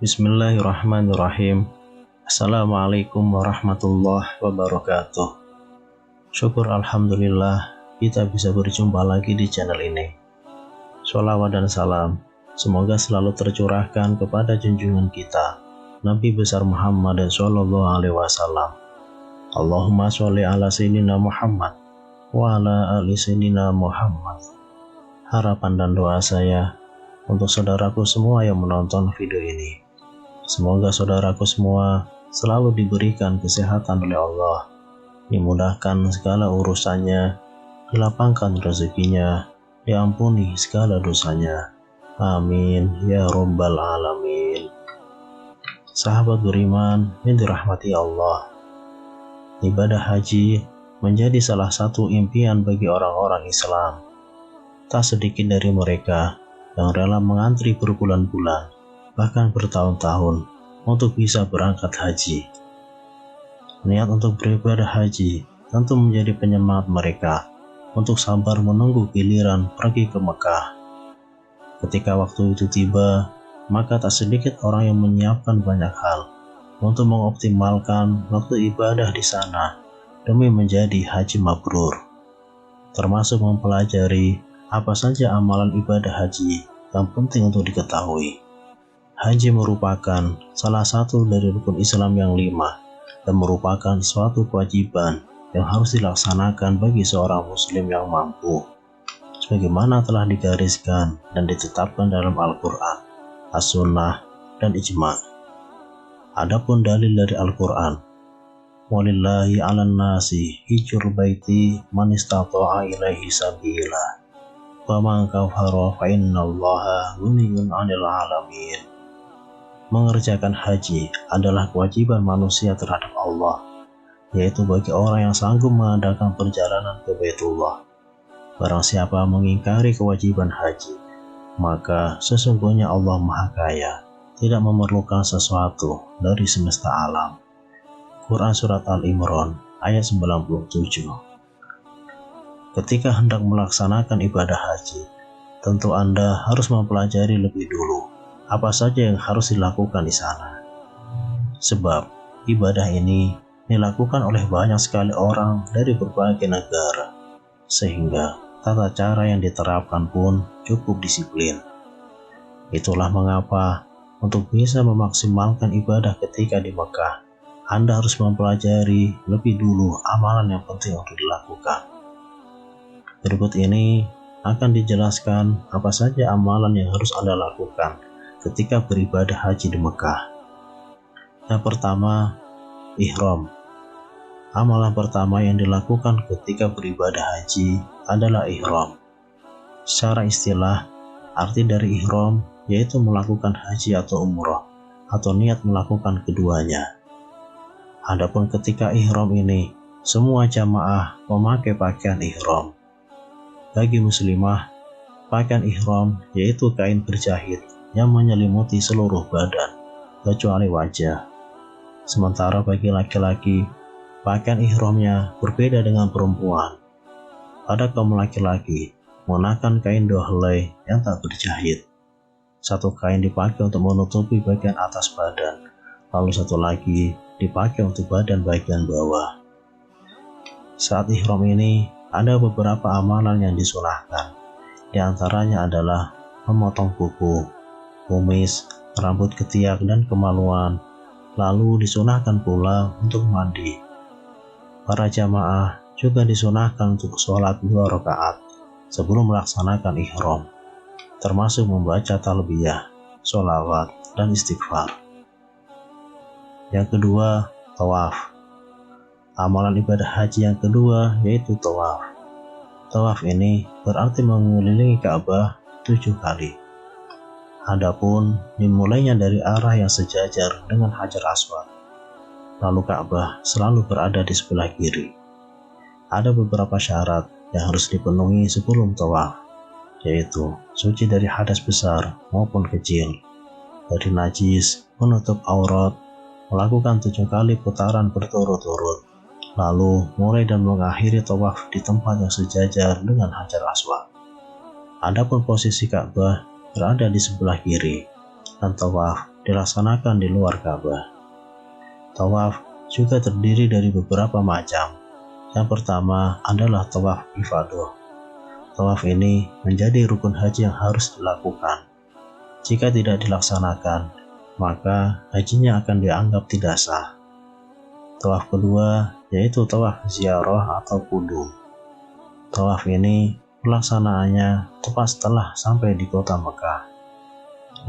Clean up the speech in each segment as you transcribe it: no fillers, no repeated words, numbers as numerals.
Bismillahirrahmanirrahim. Assalamualaikum warahmatullahi wabarakatuh. Syukur alhamdulillah kita bisa berjumpa lagi di channel ini. Sholawat dan salam semoga selalu tercurahkan kepada junjungan kita Nabi besar Muhammad sallallahu alaihi wasallam. Allahumma sholli ala sayyidina Muhammad wa ala ali sayyidina Muhammad. Harapan dan doa saya untuk saudaraku semua yang menonton video ini, semoga saudaraku semua selalu diberikan kesehatan oleh Allah, dimudahkan segala urusannya, dilapangkan rezekinya, diampuni segala dosanya. Amin ya rabbal alamin. Sahabat beriman yang dirahmati Allah, ibadah haji menjadi salah satu impian bagi orang-orang Islam. Tak sedikit dari mereka yang rela mengantri berbulan-bulan, bahkan bertahun-tahun untuk bisa berangkat haji. Niat untuk beribadah haji tentu menjadi penyemangat mereka untuk sabar menunggu giliran pergi ke Mekah. Ketika waktu itu tiba, maka tak sedikit orang yang menyiapkan banyak hal untuk mengoptimalkan waktu ibadah di sana demi menjadi haji mabrur, termasuk mempelajari apa saja amalan ibadah haji yang penting untuk diketahui. Haji merupakan salah satu dari rukun Islam yang 5 dan merupakan suatu kewajiban yang harus dilaksanakan bagi seorang muslim yang mampu, sebagaimana telah digariskan dan ditetapkan dalam Al-Quran, As-Sunnah, dan Ijma'. Adapun dalil dari Al-Quran, walillahi 'alan nasi hijjul baiti man istata'a ilaihi sabila wa man kafara fa innallaha ghaniyyun 'anil 'alamin. Mengerjakan haji adalah kewajiban manusia terhadap Allah, yaitu bagi orang yang sanggup mengadakan perjalanan ke Baitullah. Barang siapa mengingkari kewajiban haji, maka sesungguhnya Allah Maha Kaya, tidak memerlukan sesuatu dari semesta alam. Quran Surat Al-Imran ayat 97. Ketika hendak melaksanakan ibadah haji, tentu Anda harus mempelajari lebih dulu apa saja yang harus dilakukan di sana. Sebab ibadah ini dilakukan oleh banyak sekali orang dari berbagai negara, sehingga tata cara yang diterapkan pun cukup disiplin. Itulah mengapa untuk bisa memaksimalkan ibadah ketika di Mekah, Anda harus mempelajari lebih dulu amalan yang penting untuk dilakukan. Berikut ini akan dijelaskan apa saja amalan yang harus Anda lakukan ketika beribadah haji di Mekah. Yang pertama, ihram. Amalan pertama yang dilakukan ketika beribadah haji adalah ihram. Secara istilah, arti dari ihram yaitu melakukan haji atau umroh, atau niat melakukan keduanya. Adapun ketika ihram ini, semua jamaah memakai pakaian ihram. Bagi muslimah, pakaian ihram yaitu kain berjahit yang menyelimuti seluruh badan, kecuali wajah. Sementara bagi laki-laki, pakaian ihramnya berbeda dengan perempuan. Pada kaum laki-laki, menggunakan kain dohlai yang tak berjahit. Satu kain dipakai untuk menutupi bagian atas badan, lalu satu lagi dipakai untuk badan bagian bawah. Saat ihram ini, ada beberapa amalan yang disunahkan. Di antaranya adalah memotong kuku, kumis, rambut ketiak, dan kemaluan. Lalu disunahkan pula untuk mandi. Para jamaah juga disunahkan untuk sholat 2 rakaat sebelum melaksanakan ihram, termasuk membaca talbiyah, sholawat, dan istighfar. Yang kedua, tawaf. Amalan ibadah haji yang kedua yaitu tawaf. Tawaf ini berarti mengelilingi Ka'bah 7 kali. Adapun dimulainya dari arah yang sejajar dengan Hajar Aswad, lalu Ka'bah selalu berada di sebelah kiri. Ada beberapa syarat yang harus dipenuhi sebelum tawaf. yaitu suci dari hadas besar maupun kecil, dari najis, menutup aurat, melakukan 7 kali putaran berturut-turut, lalu mulai dan mengakhiri tawaf di tempat yang sejajar dengan Hajar Aswad. Adapun posisi Ka'bah berada di sebelah kiri, dan tawaf dilaksanakan di luar Ka'bah. Tawaf juga terdiri dari beberapa macam. Yang pertama adalah tawaf ifadah. Tawaf ini menjadi rukun haji yang harus dilakukan. Jika tidak dilaksanakan, maka hajinya akan dianggap tidak sah. Tawaf kedua yaitu tawaf ziarah atau qudum. Tawaf ini pelaksanaannya tepat setelah sampai di kota Mekah.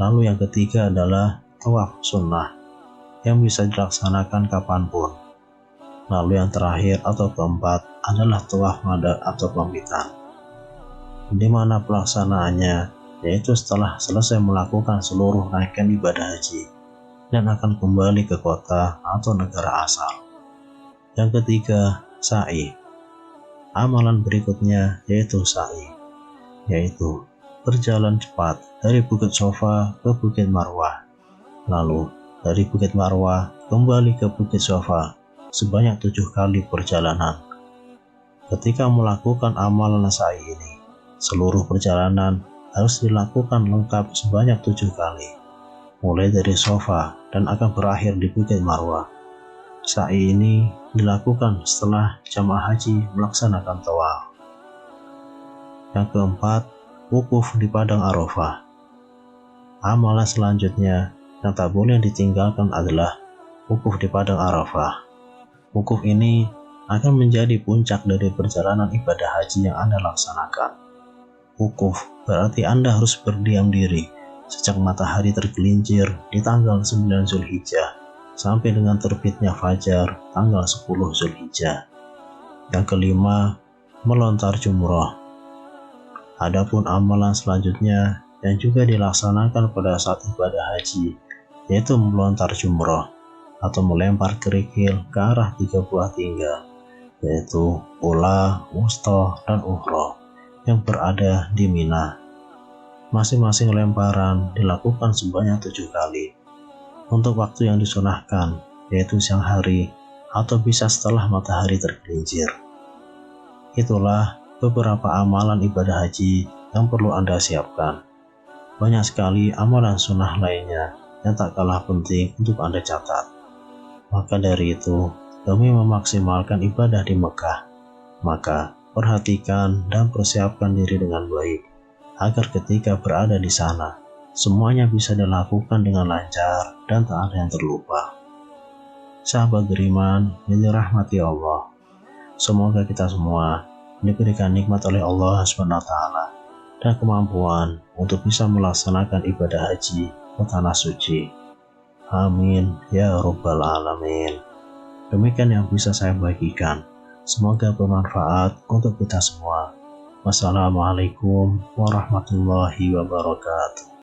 Lalu yang ketiga adalah tawaf sunnah yang bisa dilaksanakan kapanpun. Lalu yang terakhir atau keempat adalah tawaf wada atau pamitan, di mana pelaksanaannya yaitu setelah selesai melakukan seluruh rangkaian ibadah haji dan akan kembali ke kota atau negara asal. Yang ketiga, sa'i. Amalan berikutnya yaitu sa'i, yaitu berjalan cepat dari Bukit Sofa ke Bukit Marwah, lalu dari Bukit Marwah kembali ke Bukit Sofa sebanyak 7 kali perjalanan. Ketika melakukan amalan sa'i ini, seluruh perjalanan harus dilakukan lengkap sebanyak 7 kali, mulai dari Sofa dan akan berakhir di Bukit Marwah. Sa'i ini dilakukan setelah jamaah haji melaksanakan tawaf. Yang keempat, wukuf di Padang Arafah. Amalan selanjutnya yang tak boleh ditinggalkan adalah wukuf di Padang Arafah. Wukuf ini akan menjadi puncak dari perjalanan ibadah haji yang Anda laksanakan. Wukuf berarti Anda harus berdiam diri sejak matahari tergelincir di tanggal 9 Zulhijjah sampai dengan terbitnya fajar tanggal 10 Zulhijjah. Yang kelima, melontar jumroh. Adapun amalan selanjutnya yang juga dilaksanakan pada saat ibadah haji, yaitu melontar jumroh atau melempar kerikil ke arah 3 buah tinggal, yaitu ula, wusta, dan ukhra yang berada di Mina. Masing-masing lemparan dilakukan sebanyak 7 kali. Untuk waktu yang disunahkan, yaitu siang hari atau bisa setelah matahari tergelincir. Itulah beberapa amalan ibadah haji yang perlu Anda siapkan. Banyak sekali amalan sunnah lainnya yang tak kalah penting untuk Anda catat. Maka dari itu, demi memaksimalkan ibadah di Mekah, maka perhatikan dan persiapkan diri dengan baik, agar ketika berada di sana, semuanya bisa dilakukan dengan lancar dan tak ada yang terlupa. Sahabat beriman yang dirahmati Allah, semoga kita semua diberikan nikmat oleh Allah SWT dan kemampuan untuk bisa melaksanakan ibadah haji ke tanah suci. Amin ya Rabbal Alamin. Demikian yang bisa saya bagikan. Semoga bermanfaat untuk kita semua. Wassalamualaikum warahmatullahi wabarakatuh.